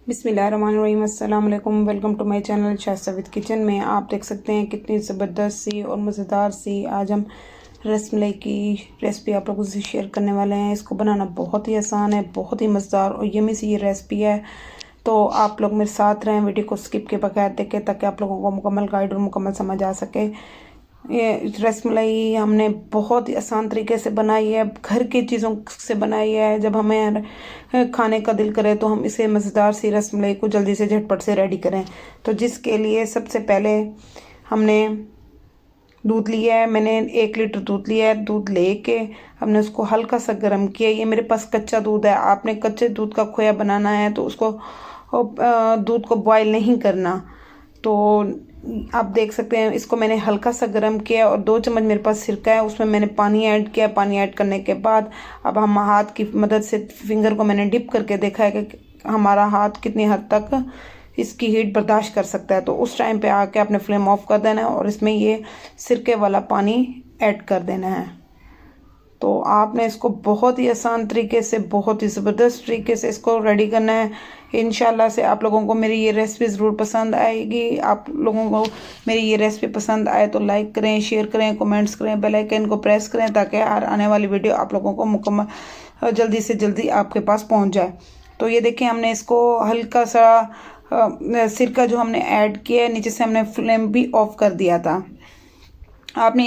बिस्मिल्लाहिर्रहमानिर्रहीम, अस्सलाम वालेकुम। Welcome to my channel Shaista with kitchen में। आप देख सकते हैं कितनी ज़बरदस्त सी और मज़ेदार सी आज हम रसमलाई की रेसिपी आप लोगों से शेयर करने वाले हैं। इसको बनाना बहुत ही आसान है, बहुत ही मज़ेदार और यमी सी ये रेसिपी है। तो आप लोग मेरे साथ रहें, वीडियो को स्किप के बगैर देखें ताकि आप लोगों को मुकम्मल गाइड और मुकम्मल समझ आ सके। ये रसमलाई हमने बहुत ही आसान तरीके से बनाई है, घर की चीज़ों से बनाई है। जब हमें खाने का दिल करे तो हम इसे मज़ेदार सी रसमलाई को जल्दी से झटपट से रेडी करें। तो जिसके लिए सबसे पहले हमने दूध लिया है। मैंने 1 लीटर दूध लिया है। दूध लेके हमने उसको हल्का सा गर्म किया। ये मेरे पास कच्चा दूध है। आपने कच्चे दूध का खोया बनाना है तो उसको दूध को बॉयल नहीं करना। तो आप देख सकते हैं इसको मैंने हल्का सा गर्म किया और 2 चम्मच मेरे पास सिरका है, उसमें मैंने पानी ऐड किया। पानी ऐड करने के बाद अब हम हाथ की मदद से फिंगर को मैंने डिप करके देखा है कि हमारा हाथ कितनी हद तक इसकी हीट बर्दाश्त कर सकता है। तो उस टाइम पे आके आपने फ्लेम ऑफ कर देना है और इसमें ये सिरके वाला पानी ऐड कर देना है। तो आपने इसको बहुत ही आसान तरीके से, बहुत ही ज़बरदस्त तरीके से इसको रेडी करना है। इंशाल्लाह से आप लोगों को मेरी ये रेसिपी ज़रूर पसंद आएगी। आप लोगों को मेरी ये रेसिपी पसंद आए तो लाइक करें, शेयर करें, कमेंट्स करें, बेल आइकन को प्रेस करें ताकि हर आने वाली वीडियो आप लोगों को मुकम्मल जल्दी से जल्दी आपके पास पहुँच जाए। तो ये देखिए हमने इसको हल्का सा सिरका जो हमने ऐड किया है, नीचे से हमने फ्लेम भी ऑफ कर दिया था। आपने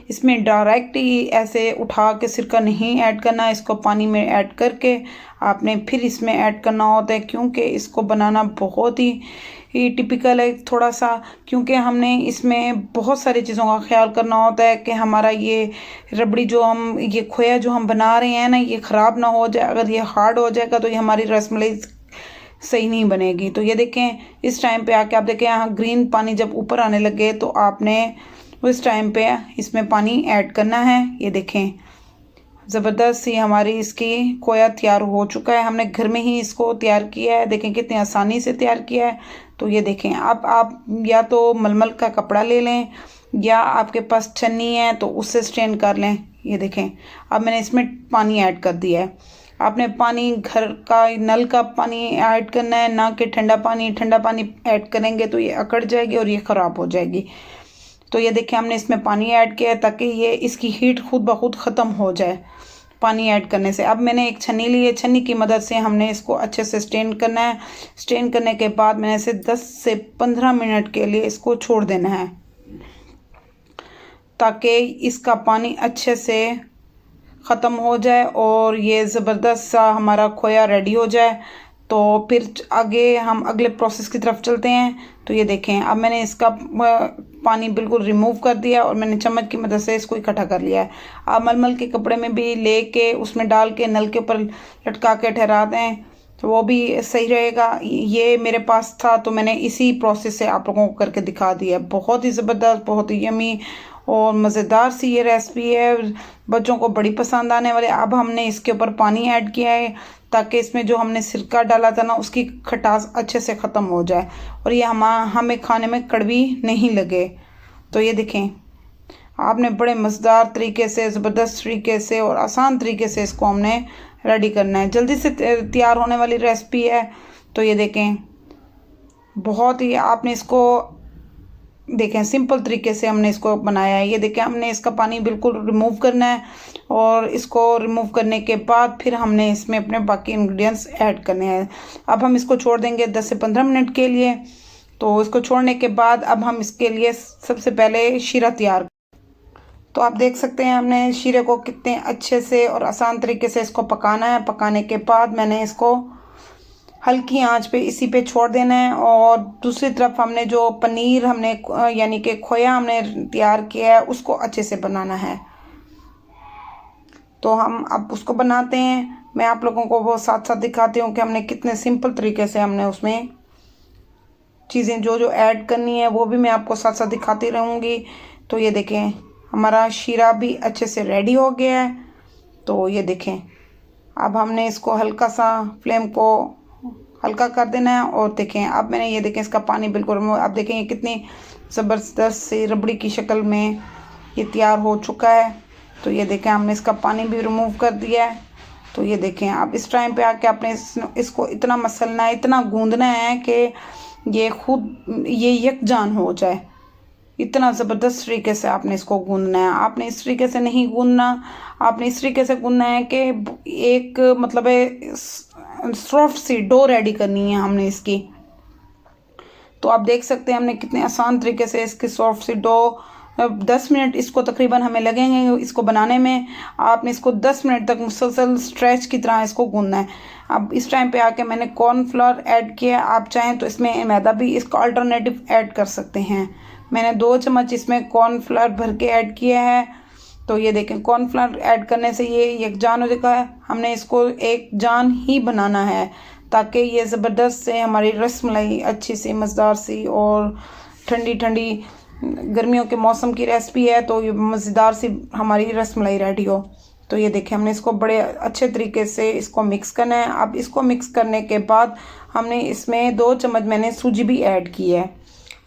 इसमें डायरेक्ट ही ऐसे उठा के सिरका नहीं ऐड करना, इसको पानी में ऐड करके आपने फिर इसमें ऐड करना होता है, क्योंकि इसको बनाना बहुत ही टिपिकल है थोड़ा सा, क्योंकि हमने इसमें बहुत सारी चीज़ों का ख्याल करना होता है कि हमारा ये रबड़ी जो हम ये खोया जो हम बना रहे हैं ना, ये ख़राब ना हो जाए। अगर ये हार्ड हो जाएगा तो ये हमारी रसमलाई सही नहीं बनेगी। तो ये देखें इस टाइम पे आके आप देखें यहाँ ग्रीन पानी जब ऊपर आने लगे तो आपने उस टाइम पे इसमें पानी ऐड करना है। ये देखें ज़बरदस्त सी हमारी इसकी खोया तैयार हो चुका है। हमने घर में ही इसको तैयार किया है, देखें कितनी आसानी से तैयार किया है। तो ये देखें अब आप या तो मलमल का कपड़ा ले लें या आपके पास छन्नी है तो उससे स्ट्रेन कर लें। ये देखें अब मैंने इसमें पानी ऐड कर दिया है। आपने पानी घर का नल का पानी ऐड करना है, ना कि ठंडा पानी। ठंडा पानी ऐड करेंगे तो ये अकड़ जाएगी और ये ख़राब हो जाएगी। तो ये देखिए हमने इसमें पानी ऐड किया है ताकि ये इसकी हीट खुद ब खुद ख़त्म हो जाए पानी ऐड करने से। अब मैंने एक छन्नी ली है, छन्नी की मदद से हमने इसको अच्छे से स्ट्रेन करना है। स्ट्रेन करने के बाद मैंने इसे 10 से 15 मिनट के लिए इसको छोड़ देना है ताकि इसका पानी अच्छे से ख़त्म हो जाए और ये ज़बरदस्त सा हमारा खोया रेडी हो जाए। तो फिर आगे हम अगले प्रोसेस की तरफ चलते हैं। तो ये देखें अब मैंने इसका पानी बिल्कुल रिमूव कर दिया और मैंने चम्मच की मदद से इसको इकट्ठा कर लिया है। आप मलमल के कपड़े में भी लेके उसमें डाल के नल के ऊपर लटका के ठहरा दें तो वो भी सही रहेगा। ये मेरे पास था तो मैंने इसी प्रोसेस से आप लोगों को करके दिखा दिया। बहुत ही ज़बरदस्त, बहुत ही यमी और मज़ेदार सी ये रेसिपी है, बच्चों को बड़ी पसंद आने वाली। अब हमने इसके ऊपर पानी ऐड किया है ताकि इसमें जो हमने सिरका डाला था ना उसकी खटास अच्छे से ख़त्म हो जाए और ये हमें खाने में कड़वी नहीं लगे। तो ये देखें आपने बड़े मज़ेदार तरीके से, ज़बरदस्त तरीके से और आसान तरीके से इसको हमने रेडी करना है। जल्दी से तैयार होने वाली रेसिपी है। तो ये देखें बहुत ही आपने इसको देखें सिंपल तरीके से हमने इसको बनाया है। ये देखें हमने इसका पानी बिल्कुल रिमूव करना है और इसको रिमूव करने के बाद फिर हमने इसमें अपने बाकी इंग्रेडिएंट्स ऐड करने हैं। अब हम इसको छोड़ देंगे 10 से 15 मिनट के लिए। तो इसको छोड़ने के बाद अब हम इसके लिए सबसे पहले शीरा तैयार। तो आप देख सकते हैं हमने शीरे को कितने अच्छे से और आसान तरीके से इसको पकाना है। पकाने के बाद मैंने इसको हल्की आंच पे इसी पे छोड़ देना है और दूसरी तरफ हमने जो पनीर हमने यानी कि खोया हमने तैयार किया है उसको अच्छे से बनाना है। तो हम अब उसको बनाते हैं। मैं आप लोगों को वो साथ साथ दिखाती हूँ कि हमने कितने सिंपल तरीके से हमने उसमें चीज़ें जो जो ऐड करनी है वो भी मैं आपको साथ साथ दिखाती रहूँगी। तो ये देखें हमारा शीरा भी अच्छे से रेडी हो गया है। तो ये देखें अब हमने इसको हल्का सा फ्लेम को हल्का कर देना है और देखें अब मैंने ये देखें इसका पानी बिल्कुल, अब देखें ये कितनी ज़बरदस्त सी रबड़ी की शक्ल में ये तैयार हो चुका है। तो ये देखें हमने इसका पानी भी रिमूव कर दिया है। तो ये देखें, आप इस टाइम पे आके आपने इसको इतना मसलना है, इतना गूंदना है कि ये खुद ये यकजान हो जाए। इतना ज़बरदस्त तरीके से आपने इसको गूंदना है। आपने इस तरीके से नहीं गूंदना, आपने इस तरीके से गूंदना है कि एक मतलब है सॉफ्ट सी डो रेडी करनी है हमने इसकी। तो आप देख सकते हैं हमने कितने आसान तरीके से इसकी सॉफ्ट सी डो 10 मिनट इसको तकरीबन हमें लगेंगे इसको बनाने में। आपने इसको 10 मिनट तक मुसलसल स्ट्रेच की तरह इसको गूंदना है। अब इस टाइम पे आके मैंने कॉर्नफ्लोर ऐड किया। आप चाहें तो इसमें मैदा भी इसका अल्टरनेटिव ऐड कर सकते हैं। मैंने 2 चम्मच इसमें कॉर्नफ्लोर भर के ऐड किया है। तो ये देखें, कॉर्नफ्लोर ऐड करने से ये यकजान हो जाएगा है। हमने इसको एक जान ही बनाना है ताकि ये ज़बरदस्त से हमारी रसमलाई अच्छी सी मज़ेदार सी और ठंडी ठंडी गर्मियों के मौसम की रेसिपी है, तो ये मज़ेदार सी हमारी रसमलाई रेडी हो। तो ये देखें, हमने इसको बड़े अच्छे तरीके से इसको मिक्स करना है। अब इसको मिक्स करने के बाद हमने इसमें 2 चम्मच मैंने सूजी भी ऐड की है।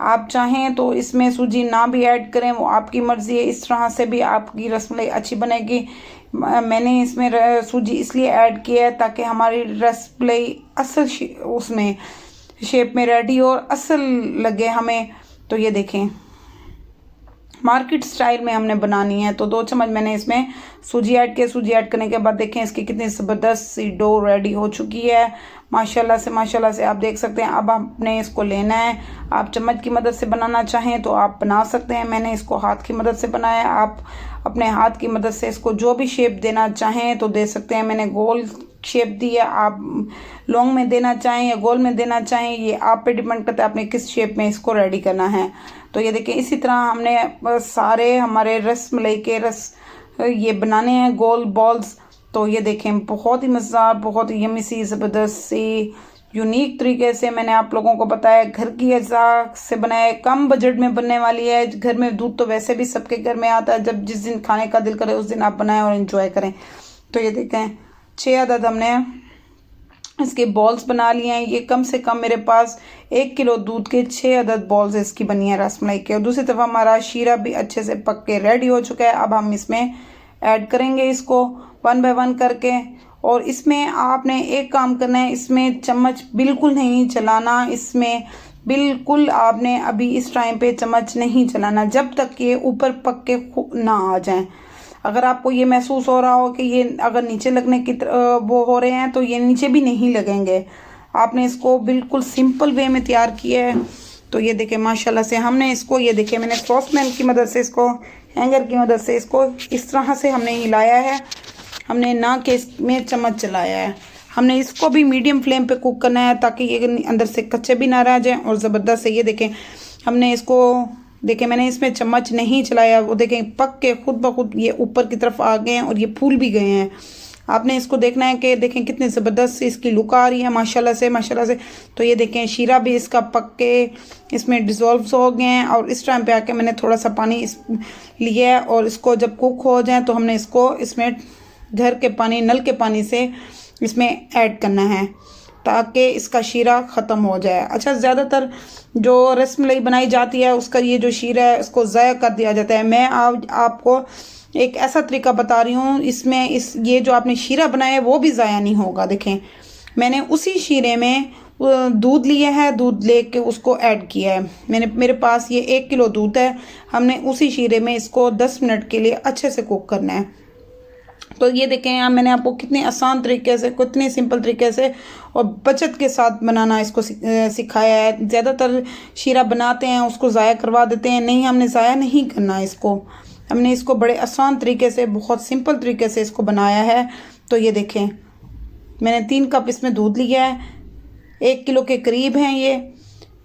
आप चाहें तो इसमें सूजी ना भी ऐड करें, वो आपकी मर्ज़ी है। इस तरह से भी आपकी रसमलाई अच्छी बनेगी। मैंने इसमें सूजी इसलिए ऐड किया है ताकि हमारी रसमलाई असल उसमें शेप में रेडी हो और असल लगे हमें। तो ये देखें, मार्केट स्टाइल में हमने बनानी है। तो 2 चम्मच मैंने इसमें सूजी ऐड किया। सूजी ऐड करने के बाद देखें इसकी कितनी ज़बरदस्त सी डो रेडी हो चुकी है। माशाल्लाह से आप देख सकते हैं। अब आपने इसको लेना है। आप चम्मच की मदद से बनाना चाहें तो आप बना सकते हैं। मैंने इसको हाथ की मदद से बनाया। आप अपने हाथ की मदद से इसको जो भी शेप देना चाहें तो दे सकते हैं। मैंने गोल शेप दी है। आप लॉन्ग में देना चाहें या गोल में देना चाहें, ये आप पे डिपेंड करता है आपने किस शेप में इसको रेडी करना है। तो ये देखिए, इसी तरह हमने सारे हमारे रसमलाई के ये बनाने हैं गोल बॉल्स। तो ये देखें, बहुत ही मज़ेदार, बहुत ही यम्मी सी ज़बरदस्त सी यूनिक तरीके से मैंने आप लोगों को बताया। घर की अज़ा से बनाया, कम बजट में बनने वाली है। घर में दूध तो वैसे भी सबके घर में आता है, जब जिस दिन खाने का दिल करे उस दिन आप बनाएं और एंजॉय करें। तो ये देखें, 6 अदद हमने इसके बॉल्स बना लिए हैं। ये कम से कम मेरे पास 1 किलो दूध के 6 अदद बॉल्स इसकी बनी है रसमलाई के। और दूसरी तरफ हमारा शीरा भी अच्छे से पक के रेडी हो चुका है। अब हम इसमें ऐड करेंगे इसको 1 बाय 1 करके। और इसमें आपने एक काम करना है, इसमें चम्मच बिल्कुल नहीं चलाना। इसमें बिल्कुल आपने अभी इस टाइम पे चम्मच नहीं चलाना जब तक ये ऊपर पक के ना आ जाए। अगर आपको ये महसूस हो रहा हो कि ये अगर नीचे लगने की वो हो रहे हैं तो ये नीचे भी नहीं लगेंगे। आपने इसको बिल्कुल सिंपल वे में तैयार किया है। तो ये देखें, माशाल्लाह से हमने इसको, ये देखिए मैंने सॉसपैन की मदद से इसको, हैंगर की मदद से इसको इस तरह से हमने हिलाया है। हमने ना कि इसमें चम्मच चलाया है। हमने इसको भी मीडियम फ्लेम पे कुक करना है ताकि ये अंदर से कच्चे भी ना रह जाएं और ज़बरदस्त से। ये देखें, हमने इसको देखें, मैंने इसमें चम्मच नहीं चलाया। वो देखें, पक के खुद ब खुद ये ऊपर की तरफ आ गए हैं और ये फूल भी गए हैं। आपने इसको देखना है कि देखें कितनी ज़बरदस्त इसकी लुक आ रही है माशाल्लाह से। तो ये देखें, शीरा भी इसका पक के इसमें डिज़ोल्व हो गए हैं। और इस टाइम पे आके मैंने थोड़ा सा पानी लिया है और इसको जब कुक हो जाए तो हमने इसको इसमें घर के पानी, नल के पानी से इसमें ऐड करना है ताकि इसका शीरा ख़त्म हो जाए। अच्छा, ज़्यादातर जो रसमलाई बनाई जाती है उसका ये जो शीरा है उसको ज़ाया कर दिया जाता है। मैं आपको एक ऐसा तरीका बता रही हूँ, इसमें ये जो आपने शीरा बनाया है वो भी ज़ाया नहीं होगा। देखें, मैंने उसी शीरे में दूध लिया है, दूध लेके उसको ऐड किया है। मेरे पास ये 1 किलो दूध है। हमने उसी शीरे में इसको 10 मिनट के लिए अच्छे से कुक करना है। तो ये देखें, यहाँ मैंने आपको कितने आसान तरीके से, कितने सिंपल तरीके से और बचत के साथ बनाना इसको सिखाया है। ज़्यादातर शीरा बनाते हैं उसको ज़ाया करवा देते हैं। नहीं, हमने ज़ाया नहीं करना इसको। हमने इसको बड़े आसान तरीके से, बहुत सिंपल तरीके से इसको बनाया है। तो ये देखें, मैंने 3 कप इसमें दूध लिया है, 1 किलो के करीब हैं ये।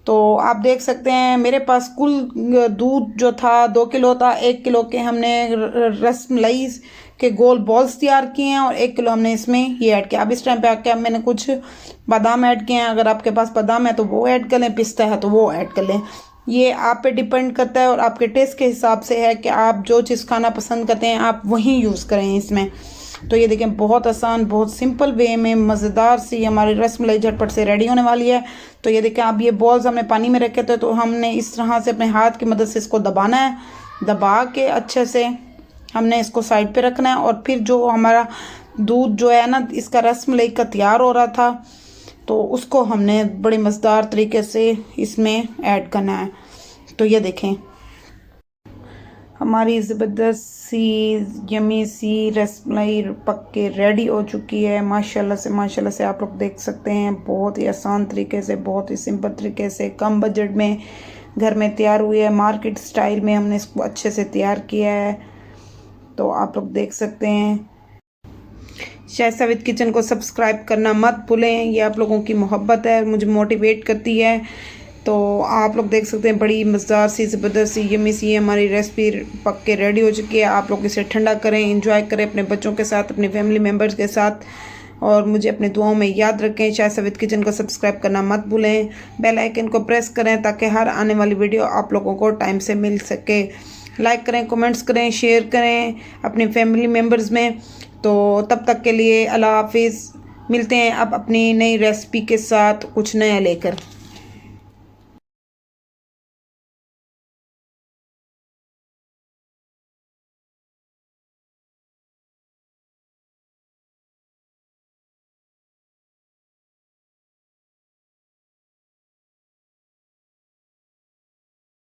तो आप देख सकते हैं मेरे पास कुल दूध जो था 2 किलो था। 1 किलो के हमने रसमलाई के गोल बॉल्स तैयार किए हैं और 1 किलो हमने इसमें ये ऐड किया। अब इस टाइम पे आके मैंने कुछ बादाम ऐड किए हैं। अगर आपके पास बादाम है तो वो ऐड कर लें, पिस्ता है तो वो ऐड कर लें। ये आप पे डिपेंड करता है और आपके टेस्ट के हिसाब से है कि आप जो चीज़ खाना पसंद करते हैं आप वही यूज़ करें इसमें। तो ये देखें, बहुत आसान, बहुत सिंपल वे में मज़ेदार सी हमारी रसमलाई झटपट से रेडी होने वाली है। तो ये देखें, अब ये बॉल्स हमने पानी में रखे थे तो हमने इस तरह से अपने हाथ की मदद से इसको दबाना है। दबा के अच्छे से हमने इसको साइड पे रखना है। और फिर जो हमारा दूध जो है ना, इसका रसमलाई का तैयार हो रहा था, तो उसको हमने बड़ी मज़ेदार तरीके से इसमें ऐड करना है। तो ये देखें, हमारी ज़बरदस्त सी यमी सी रसमलाई पक के रेडी हो चुकी है। माशाल्लाह से आप लोग देख सकते हैं, बहुत ही आसान तरीके से, बहुत ही सिंपल तरीके से, कम बजट में घर में तैयार हुई है। मार्केट स्टाइल में हमने इसको अच्छे से तैयार किया है, तो आप लोग देख सकते हैं। शाइस्ता विद किचन को सब्सक्राइब करना मत भूलें, ये आप लोगों की मोहब्बत है, मुझे मोटिवेट करती है। तो आप लोग देख सकते हैं, बड़ी मज़ेदार सी ज़बरदस्त सी यम्मी सी हमारी रेसिपी पक के रेडी हो चुकी है। आप लोग इसे ठंडा करें, एंजॉय करें अपने बच्चों के साथ, अपने फैमिली मेम्बर्स के साथ, और मुझे अपने दुआओं में याद रखें। शाइस्ता विद किचन को सब्सक्राइब करना मत भूलें, बेल आइकन को प्रेस करें ताकि हर आने वाली वीडियो आप लोगों को टाइम से मिल सके। लाइक करें, कमेंट्स करें, शेयर करें अपने फैमिली मेम्बर्स में। तो तब तक के लिए अल्लाह हाफिज़, मिलते हैं अब अपनी नई रेसिपी के साथ कुछ नया लेकर।